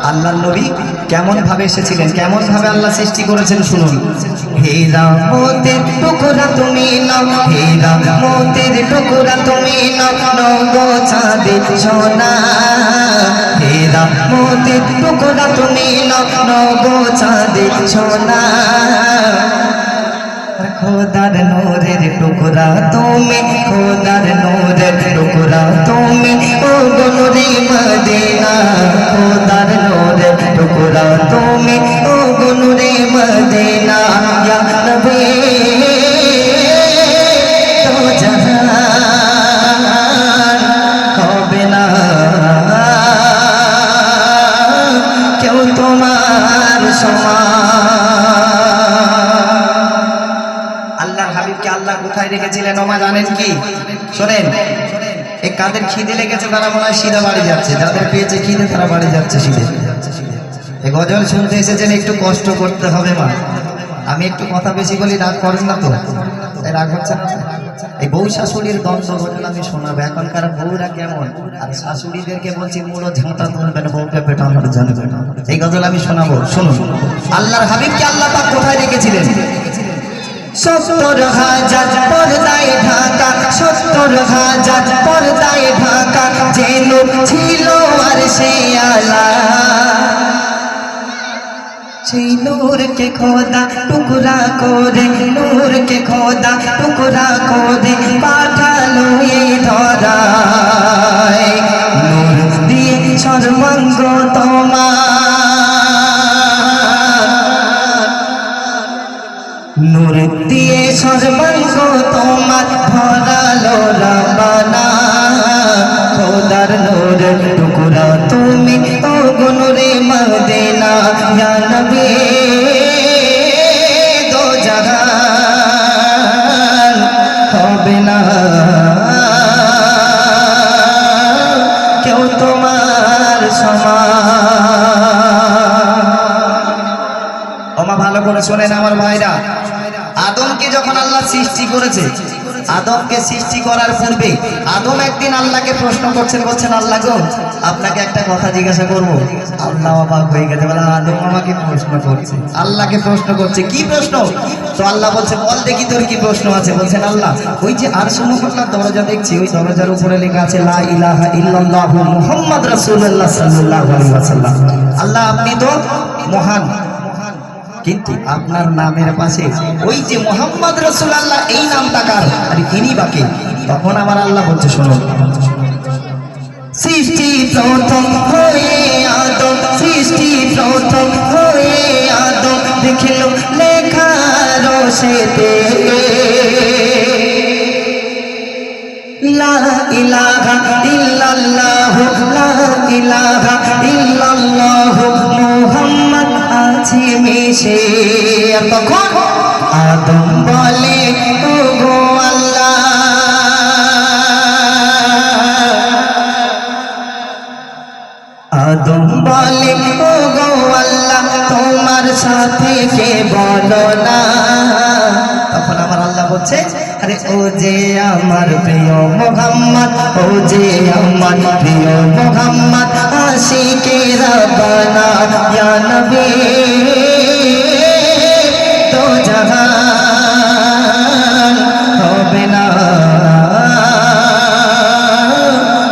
আল্লাহর নবী কেমন ভাবে এসেছিলেন, কেমন ভাবে আল্লাহ সৃষ্টি করেছেন শুনুন। হীরা মোতের টুকরা তুমি নাও, হীরা মোতের টুকরা তুমি নাও, নগো চাঁদের সোনা। হীরা মোতের টুকরা তুমি নাও, নগো চাঁদের সোনা। খোদার নূরের টুকরা তুমি, খোদার নূরের টুকরা তুমি, ও গুনরে মদিনা। খোদার নূরের টুকরা তুমি, ও গুনরে মদিনা। ইয়া নবী তো জাহান হবে না কেউ তোমার সমান। হাবিবকে আল্লাহ কোথায় রেখেছিলেন ওমা জানেন কি? শোনেন, এই কাদের খিদে লেগেছে তারা মনে হয় সিধা বাড়ি যাচ্ছে, যাদের পেয়েছে খিদে তারা বাড়ি যাচ্ছে সিধে। এই গজল শুনতে এসেছেন, একটু কষ্ট করতে হবে মা। আমি একটু কথা বেশি বলি, রাগ করেন না তো? তাই রাগ হচ্ছে না? এই বউ শাশুড়ির দ্বন্দ্ব গজল আমি শোনাবো। এখনকার বউরা কেমন, আর শাশুড়িদেরকে বলছি মুড়ো ঝাঁটা তুলবেন, বউকে পেটানোর জন্য। এই গজল আমি শোনাবো, শুনুন। আল্লাহর হাবিবকে আল্লাহ পাক কোথায় রেখেছিলেন? ৭০,০০০ পর্দায় ঢাকা, ৭০,০০০ পর্দায় ঢাকা, যে নূর ছিল আরশে আলা। সেই নূরকে খোদা টুকরা করে, নূরকে খোদা টুকরা করে পাঠালো এই ধরায়। নূর দিয়ে সর্বাঙ্গ তোমার, নূর দিয়ে সর্বাঙ্গ তোমার ভরালো রবানা। খোদার নূরের টুকরা তুমি, ও গুনরে মদিনা। ইয়া নবী দো জাহান হবে না কেউ তোমার সমান। ওমা ভালো করে শোনেন আমার ভাইরা। আদমকে যখন আল্লাহ সৃষ্টি করেছে, আদমকে সৃষ্টি করার পূর্বে আদম একদিন আল্লাহকে প্রশ্ন করছেন, বলছেন আল্লাহ গো আপনাকে একটা কথা জিজ্ঞাসা করবো। আল্লাহ অবাক হয়ে গেছে, বলে আদম আমাকে প্রশ্ন করছে, আল্লাহকে প্রশ্ন করছে। কি প্রশ্ন? তো আল্লাহ বলছে বল দেখি তোর কি প্রশ্ন আছে। বলছেন আল্লাহ ওই যে আরশে মুআল্লার দরজা দেখছি, ওই দরজার উপরে লেখা আছে লা ইলাহা ইল্লাল্লাহু মুহাম্মদ রাসূলুল্লাহ সাল্লাল্লাহু আলাইহি ওয়াসাল্লাম। আল্লাহ আপনি তো মহান, কিন্তু আপনার নামের পাশে ওই যে মুহাম্মদ রাসূলুল্লাহ এই নামটা কার, আর ইনি বাকি? তখন আমার আল্লাহ বলছে শোনো, সৃষ্টি প্রথম হয়ে আদম, সৃষ্টি প্রথম হয়ে আদম দেখিল লেখা রোশেতে লা ইলাহা ইল্লাল্লাহু, লা ইলাহা ইল্লাল্লাহু মুহাম্মদ আছে মিশে। তখন আদম বলে ও গো আল্লাহ, আদম বলে ও গো আল্লাহ তোমার সাথে কে বলো না। তখন আমার আল্লাহ বলছে আরে ও যে আমার প্রিয় মুহাম্মদ, ও যে আমার প্রিয় মুহাম্মদ, আশিকে রাব্বানা। ইয়া নবী তো জাহান হবে না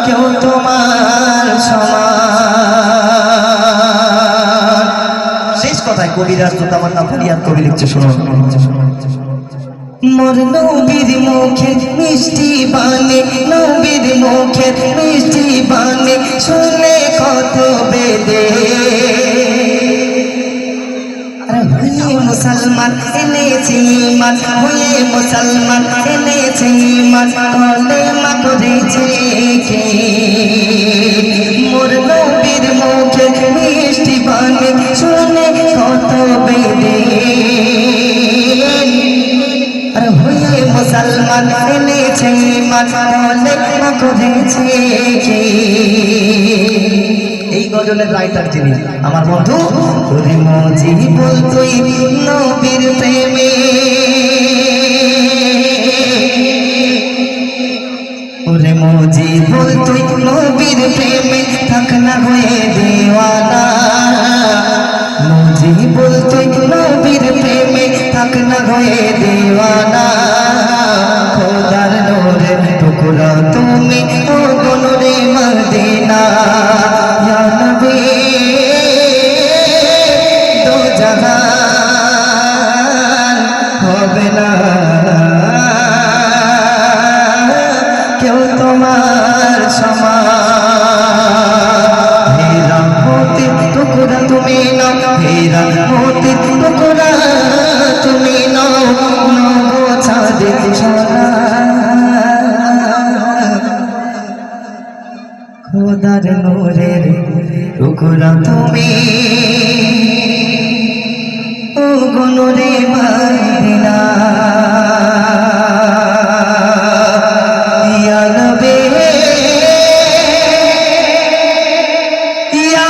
কেউ তোমার সমান। শেষ কথায় কবিরাজ তো আমার নাম ফরিয়াদ কবি লিখছে, শুনুন। মোর নবীর মুখে মিষ্টি বাণী, নবীর মুখে মিষ্টি বাণী শুনে কত বেদে। হয়ে মুসলমান এনেছে ঈমান, হয়ে মুসলমান এনেছে ঈমান, কলেমা করেছে কে? মোর নবীর মুখে মিষ্টি বাণী শুনে কত বেদে। হয়ে মুসলমান এনেছে ঈমান, কলেমা করেছে কে? এই গজলের রাইটার যিনি আমার বন্ধু, ওরে মজি বলতোই নবীর প্রেমে, ওরে মজি বলতোই নবীর প্রেমে থাকনা নূরের টুকরা তুমি, ও গো নূরে মদিনা ইয়া নবী ইয়া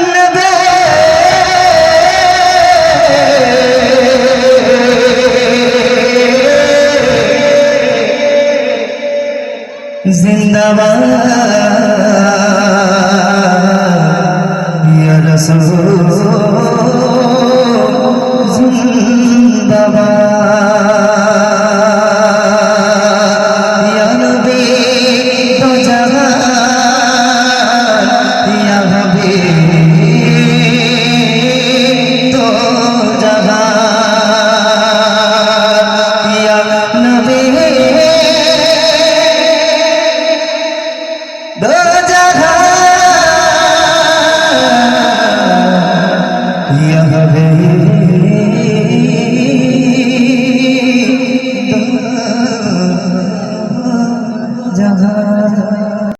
নবী जिंदाबाद या रसूल जिंदाबाद या नबी तो जहां या हबीब तो जहां या नबी दो जहां यह दो जहां